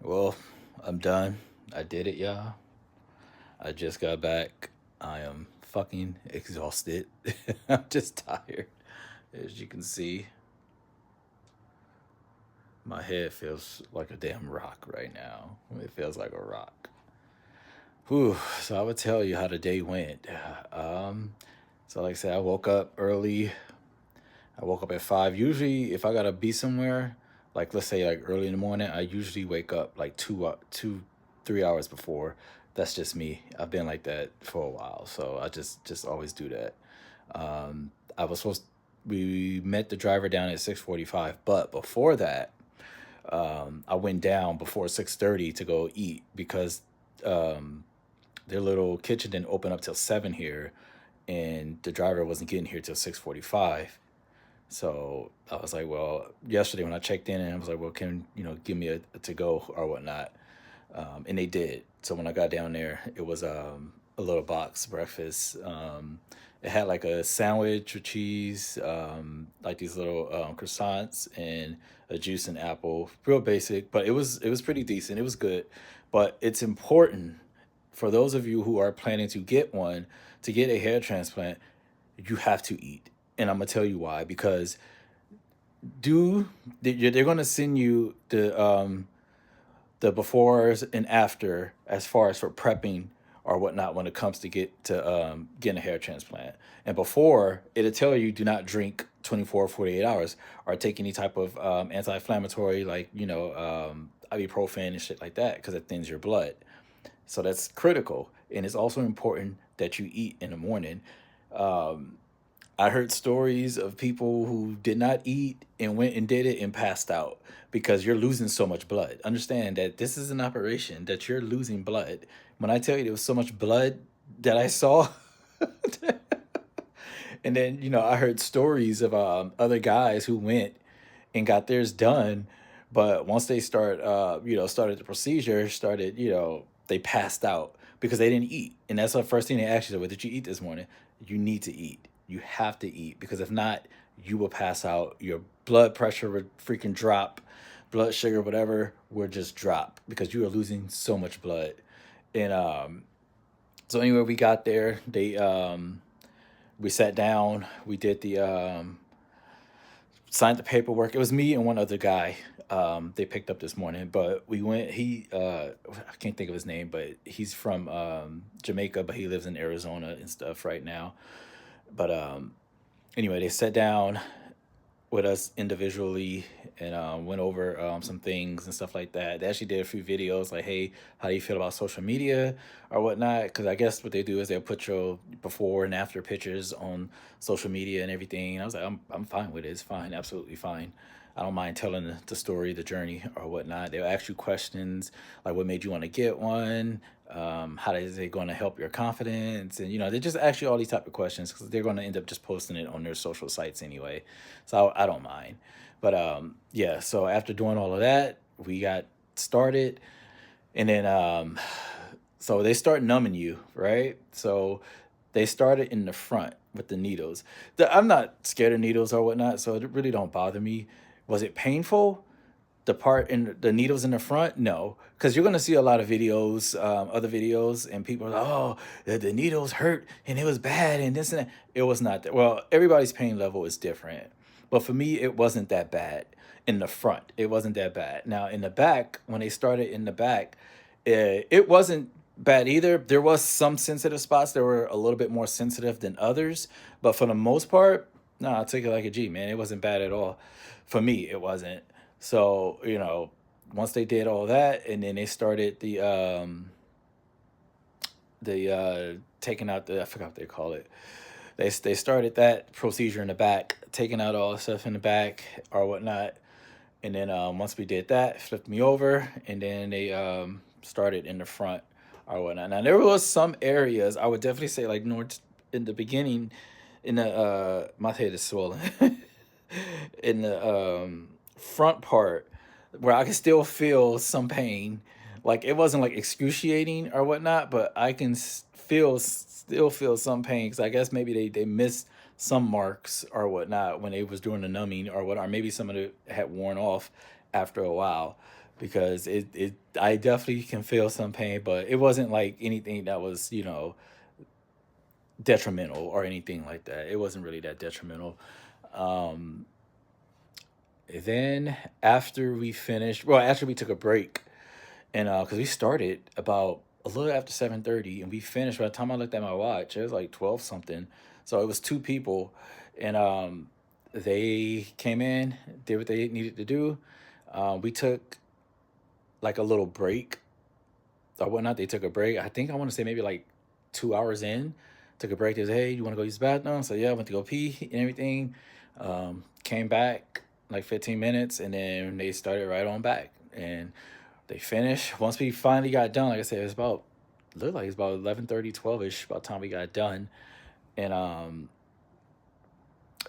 Well, I'm done. I did it, y'all. I just got back. I am fucking exhausted. I'm just tired. As you can see, my head feels like a damn rock right now. It feels like a rock. Whew. So I would tell you how the day went. Um, so like I said, I woke up early. I woke up at 5. Usually, if I gotta be somewhere, like let's say like early in the morning, I usually wake up like 3 hours before. That's just me. I've been like that for a while, so I just always do that. I was supposed We met the driver down at 6:45, but before that, I went down before 6:30 to go eat because um, their little kitchen didn't open up till 7 here, and the driver wasn't getting here till 6:45. So I was like, well, yesterday when I checked in, and I was like, well, can give me a to go or whatnot, and they did. So when I got down there, it was a little box breakfast. It had like a sandwich with cheese, like these little croissants and a juice and apple. Real basic, but it was pretty decent. It was good, but it's important for those of you who are planning to get one to get a hair transplant. You have to eat, and I'm gonna tell you why. Because they're gonna send you the befores and after as far as for prepping or whatnot when it comes to getting a hair transplant. And before, it'll tell you do not drink 24 48 hours or take any type of anti-inflammatory like ibuprofen and shit like that because it thins your blood. So that's critical, and it's also important that you eat in the morning. um, I heard stories of people who did not eat and went and did it and passed out because you're losing so much blood. Understand that this is an operation that you're losing blood. When I tell you there was so much blood that I saw, and then I heard stories of other guys who went and got theirs done, but once they started the procedure, they passed out because they didn't eat, and that's the first thing they asked you. What did you eat this morning? You need to eat. You have to eat because if not, you will pass out. Your blood pressure would freaking drop, blood sugar, whatever, would just drop because you are losing so much blood. And so anyway, we got there. We sat down. We did the signed the paperwork. It was me and one other guy. They picked up this morning, but we went. I can't think of his name, but he's from Jamaica, but he lives in Arizona and stuff right now. But anyway, they sat down with us individually and went over some things and stuff like that. They actually did a few videos like, hey, how do you feel about social media or whatnot? Because I guess what they do is they'll put your before and after pictures on social media and everything. And I was like, I'm fine with it. It's fine, absolutely fine. I don't mind telling the story, the journey, or whatnot. They'll ask you questions like, what made you want to get one? How is it going to help your confidence? And they just ask you all these type of questions because they're going to end up just posting it on their social sites anyway. So I don't mind. But yeah. So after doing all of that, we got started, and then so they start numbing you, right? So they started in the front with the needles. I'm not scared of needles or whatnot, so it really don't bother me. Was it painful? The part in the needles in the front, no, because you're gonna see a lot of videos, other videos, and people are like, oh, the needles hurt and it was bad and this and that. It was not that. Well, everybody's pain level is different, but for me it wasn't that bad. In the front it wasn't that bad. Now in the back, when they started in the back, it wasn't bad either. There was some sensitive spots that were a little bit more sensitive than others, but for the most part, no, I'll take it like a G, man. It wasn't bad at all. For me it wasn't. So, once they did all that, and then they started the taking out the, I forgot what they call it. They started that procedure in the back, taking out all the stuff in the back or whatnot. And then once we did that, flipped me over, and then they started in the front or whatnot. Now there was some areas I would definitely say like north in the beginning, in the my head is swollen, in the front part where I can still feel some pain. Like it wasn't like excruciating or whatnot, but I can still feel some pain because I guess maybe they missed some marks or whatnot when they was doing the numbing or what, or maybe some of it had worn off after a while. because I definitely can feel some pain, but it wasn't like anything that was, detrimental or anything like that. It wasn't really that detrimental. Um, then after we finished, well, after we took a break, and because we started about a little after 7:30, and we finished by the time I looked at my watch, it was like 12 something. So it was two people, and they came in, did what they needed to do. We took like a little break or whatnot. They took a break. I think I want to say maybe like 2 hours in. Took a break. They said, "Hey, you want to go use the bathroom?" So yeah, I went to go pee and everything. Came back like 15 minutes, and then they started right on back. And they finished. Once we finally got done, like I said, it was about looked like it's about 11:30, 12ish by the time we got done, and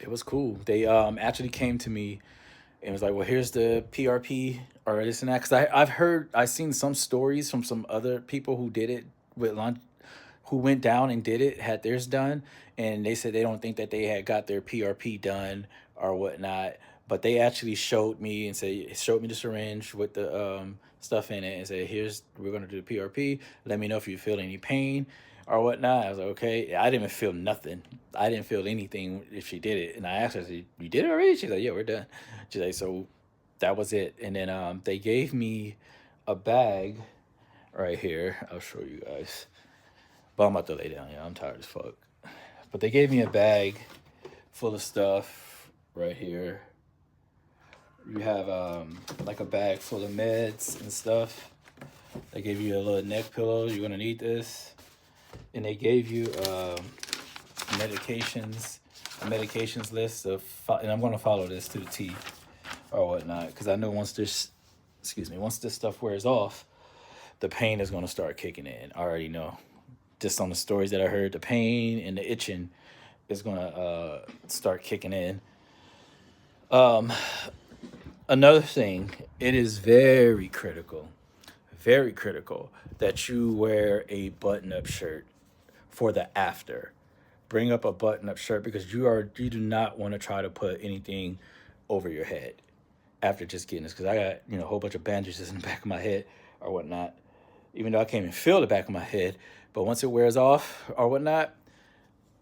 it was cool. They actually came to me and was like, "Well, here's the PRP or this and that." Because I've seen some stories from some other people who did it with lunch, who went down and did it, had theirs done, and they said they don't think that they had got their PRP done or whatnot. But they actually showed me the syringe with the stuff in it and said, "Here's we're gonna do the PRP. Let me know if you feel any pain or whatnot." I was like, "Okay." I didn't even feel nothing. I didn't feel anything if she did it, and I asked her, I said, "You did it already?" She's like, "Yeah, we're done." She's like, "So that was it." And then they gave me a bag right here. I'll show you guys. But I'm about to lay down. Yeah, I'm tired as fuck. But they gave me a bag full of stuff right here. You have like a bag full of meds and stuff. They gave you a little neck pillow. You're gonna need this, and they gave you medications, a medications list of, and I'm gonna follow this to the T or whatnot, because I know once this stuff wears off, the pain is gonna start kicking in. I already know. Just on the stories that I heard, the pain and the itching is gonna start kicking in. Um, Another thing, it is very critical that you wear a button-up shirt for the after. Bring up a button-up shirt because you do not want to try to put anything over your head after just getting this. Because I got a whole bunch of bandages in the back of my head or whatnot. Even though I can't even feel the back of my head, but once it wears off or whatnot,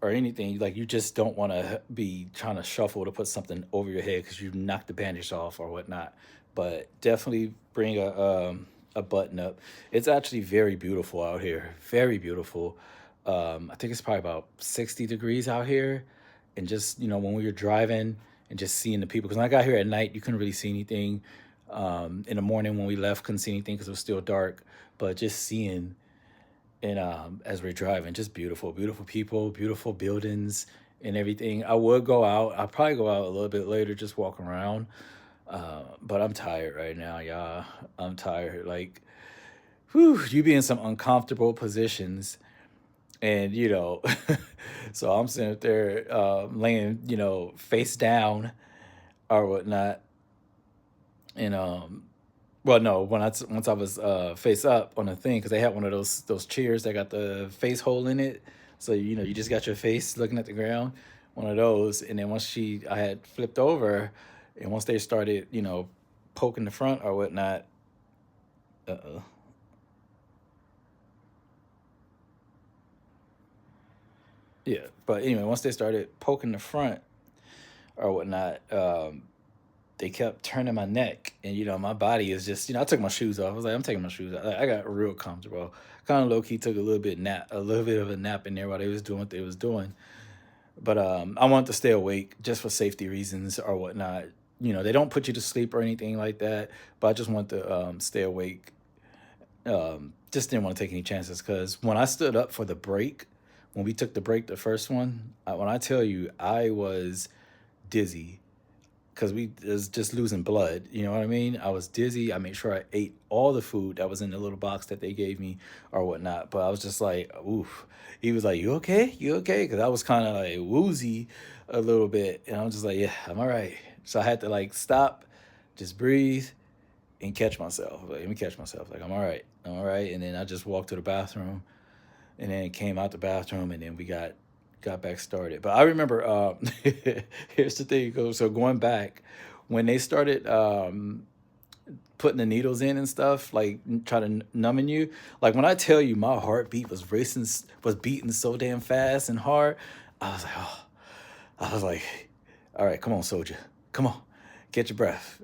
or anything, like you just don't want to be trying to shuffle to put something over your head because you knocked the bandage off or whatnot. But definitely bring a button up. It's actually very beautiful out here, very beautiful. I think it's probably about 60 degrees out here, and just when we were driving and just seeing the people. Because when I got here at night, you couldn't really see anything. In the morning when we left, couldn't see anything because it was still dark. But just seeing, and as we're driving, just beautiful, beautiful people, beautiful buildings and everything. I would go out. I'll probably go out a little bit later, just walk around. But I'm tired right now, y'all. I'm tired. Like, whew, you be in some uncomfortable positions, and so I'm sitting up there, laying, face down or whatnot, and well, no, once I was face up on the thing, because they had one of those chairs that got the face hole in it, so you just got your face looking at the ground, one of those, and then I had flipped over, and once they started poking the front or whatnot, uh yeah, but anyway, once they started poking the front or whatnot, they kept turning my neck, and my body is just I took my shoes off. I was like, I'm taking my shoes off. Like, I got real comfortable. Kind of low key took a little bit of a nap in there while they was doing what they was doing. But I wanted to stay awake just for safety reasons or whatnot. They don't put you to sleep or anything like that, but I just want to stay awake. Just didn't want to take any chances because when I stood up for the break, when we took the break, the first one, when I tell you, I was dizzy because we was just losing blood. You know what I mean? I was dizzy. I made sure I ate all the food that was in the little box that they gave me or whatnot. But I was just like, oof. He was like, "You okay? You okay?" Because I was kind of like woozy a little bit, and I was just like, "Yeah, I'm all right." So I had to like stop, just breathe, and catch myself. Like, let me catch myself. Like, I'm all right. I'm all right. And then I just walked to the bathroom, and then came out the bathroom, and then we got back started. But I remember, here's the thing. So going back, when they started putting the needles in and stuff, like try to numbing you. Like when I tell you my heartbeat was racing, was beating so damn fast and hard, I was like, oh, I was like, all right, come on, soldier, come on, get your breath,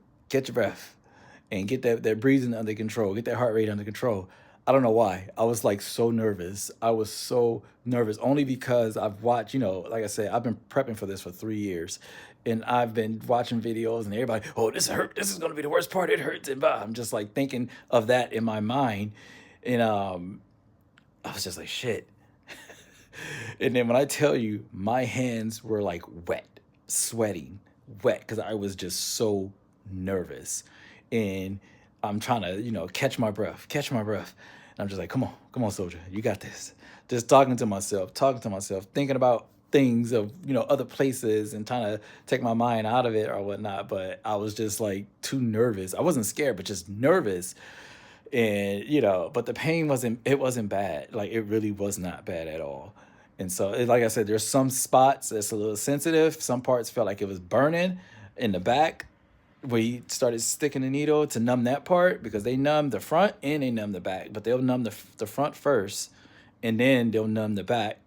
and get that breathing under control, get that heart rate under control. I don't know why. I was like so nervous. I was so nervous only because I've watched, like I said, I've been prepping for this for 3 years. And I've been watching videos and everybody, oh, this hurt. This is going to be the worst part. It hurts. And blah. I'm just like thinking of that in my mind. And I was just like, shit. And then when I tell you, my hands were like wet, sweating, wet, because I was just so nervous. And I'm trying to, catch my breath, catch my breath. And I'm just like, come on, soldier, you got this. Just talking to myself, thinking about things of, other places and trying to take my mind out of it or whatnot. But I was just like too nervous. I wasn't scared, but just nervous. And, but the pain it wasn't bad. Like it really was not bad at all. And so, like I said, there's some spots that's a little sensitive. Some parts felt like it was burning in the back where he started sticking the needle to numb that part because they numb the front and they numb the back, but they'll numb the front first and then they'll numb the back,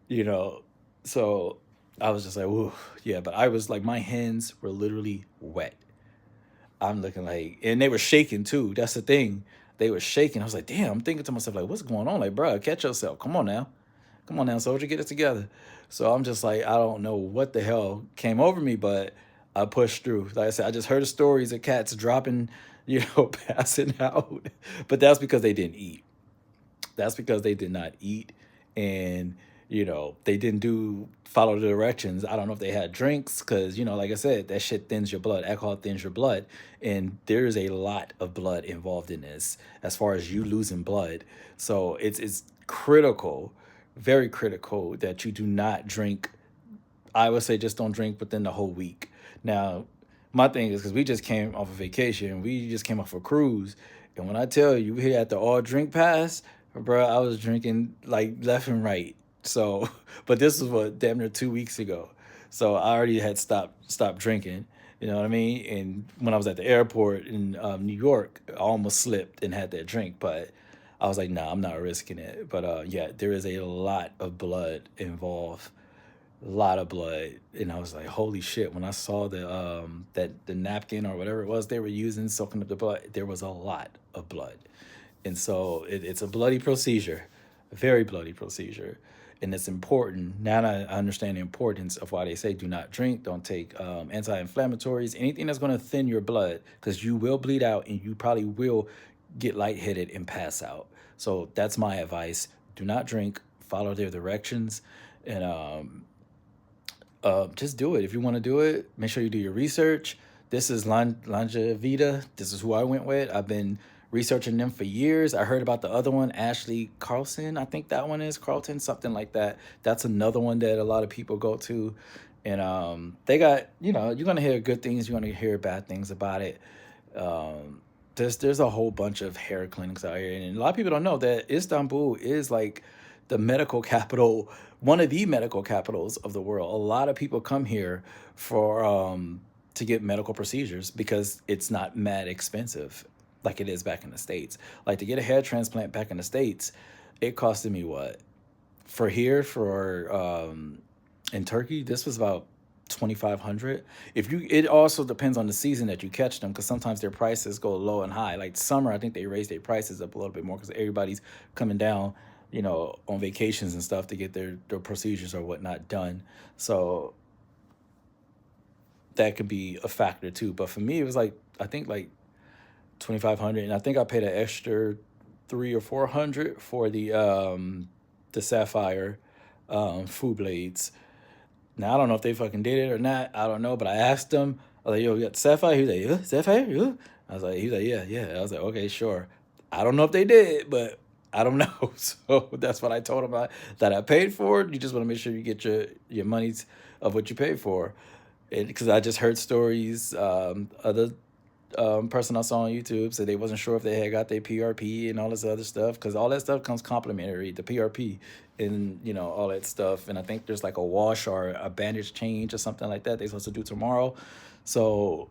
you know. So I was just like, whoa, yeah. But I was like, my hands were literally wet. I'm looking like, and they were shaking too. That's the thing. They were shaking. I was like, damn, I'm thinking to myself, like, what's going on? Like, bro, catch yourself. Come on now. Come on now, soldier, get it together. So I'm just like, I don't know what the hell came over me, but I pushed through. Like I said, I just heard the stories of cats dropping, passing out. But that's because they didn't eat. That's because they did not eat. And, they didn't follow the directions. I don't know if they had drinks because, like I said, that shit thins your blood. Alcohol thins your blood. And there's a lot of blood involved in this as far as you losing blood. So it's critical, very critical that you do not drink. I would say just don't drink within the whole week. Now, my thing is because we just came off a vacation, we just came off a cruise, and when I tell you we had the all drink pass, bro, I was drinking like left and right. So, but this was what damn near 2 weeks ago. So I already had stopped drinking. You know what I mean? And when I was at the airport in New York, I almost slipped and had that drink, but I was like, nah, I'm not risking it. But yeah, there is a lot of blood involved, a lot of blood. And I was like, holy shit. When I saw the napkin or whatever it was they were using soaking up the blood, there was a lot of blood. And so it's a bloody procedure, a very bloody procedure. And it's important. Now I understand the importance of why they say do not drink, don't take anti-inflammatories, anything that's going to thin your blood, because you will bleed out and you probably will get lightheaded and pass out. So that's my advice. Do not drink, follow their directions, and just do it. If you want to do it, make sure you do your research. This is Lanja Vita. This is who I went with. I've been researching them for years. I heard about the other one, Ashley Carlson. I think that one is Carlton, something like that. That's another one that a lot of people go to. And they got, you're going to hear good things. You're going to hear bad things about it. There's a whole bunch of hair clinics out here. And a lot of people don't know that Istanbul is like the medical capital, one of the medical capitals of the world. A lot of people come here for to get medical procedures because it's not mad expensive like it is back in the States. Like to get a hair transplant back in the States, it costed me what? For here, in Turkey, this was about 2,500. It also depends on the season that you catch them because sometimes their prices go low and high. Like summer, I think they raise their prices up a little bit more because everybody's coming down, on vacations and stuff to get their procedures or whatnot done. So that could be a factor too. But for me, it was like I think like 2,500, and I think I paid an extra 300 or 400 for the sapphire food blades. Now I don't know if they fucking did it or not. I don't know, but I asked them. I was like, "Yo, you got the sapphire?" He was like, "Yeah, sapphire, yeah." He was like, "Yeah, yeah." I was like, "Okay, sure." I don't know if they did, but I don't know. So that's what I told him that I paid for it. You just want to make sure you get your monies of what you paid for, because I just heard stories. Other person I saw on YouTube said they wasn't sure if they had got their PRP and all this other stuff because all that stuff comes complimentary, the PRP and all that stuff. And I think there's like a wash or a bandage change or something like that they're supposed to do tomorrow. So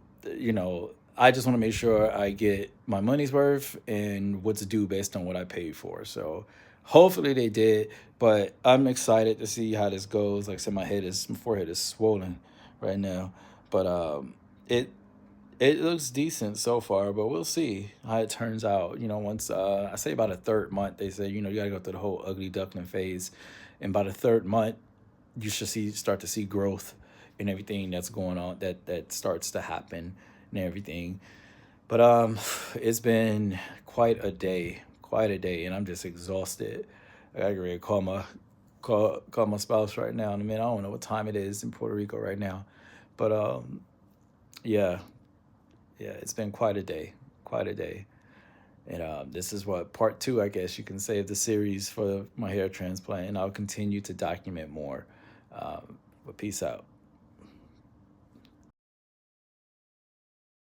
I just want to make sure I get my money's worth and what's due based on what I paid for. So hopefully they did, but I'm excited to see how this goes. Like I said, my forehead is swollen right now, but it it looks decent so far, but we'll see how it turns out. Once I say about a third month, they say you gotta go through the whole ugly duckling phase, and by the third month, you should start to see growth and everything that's going on that starts to happen and everything. But it's been quite a day, and I'm just exhausted. I gotta get ready to call my spouse right now. And I mean, I don't know what time it is in Puerto Rico right now, but yeah, yeah, it's been quite a day. And this is what part two, I guess you can say, of the series for my hair transplant, and I'll continue to document more. But peace out.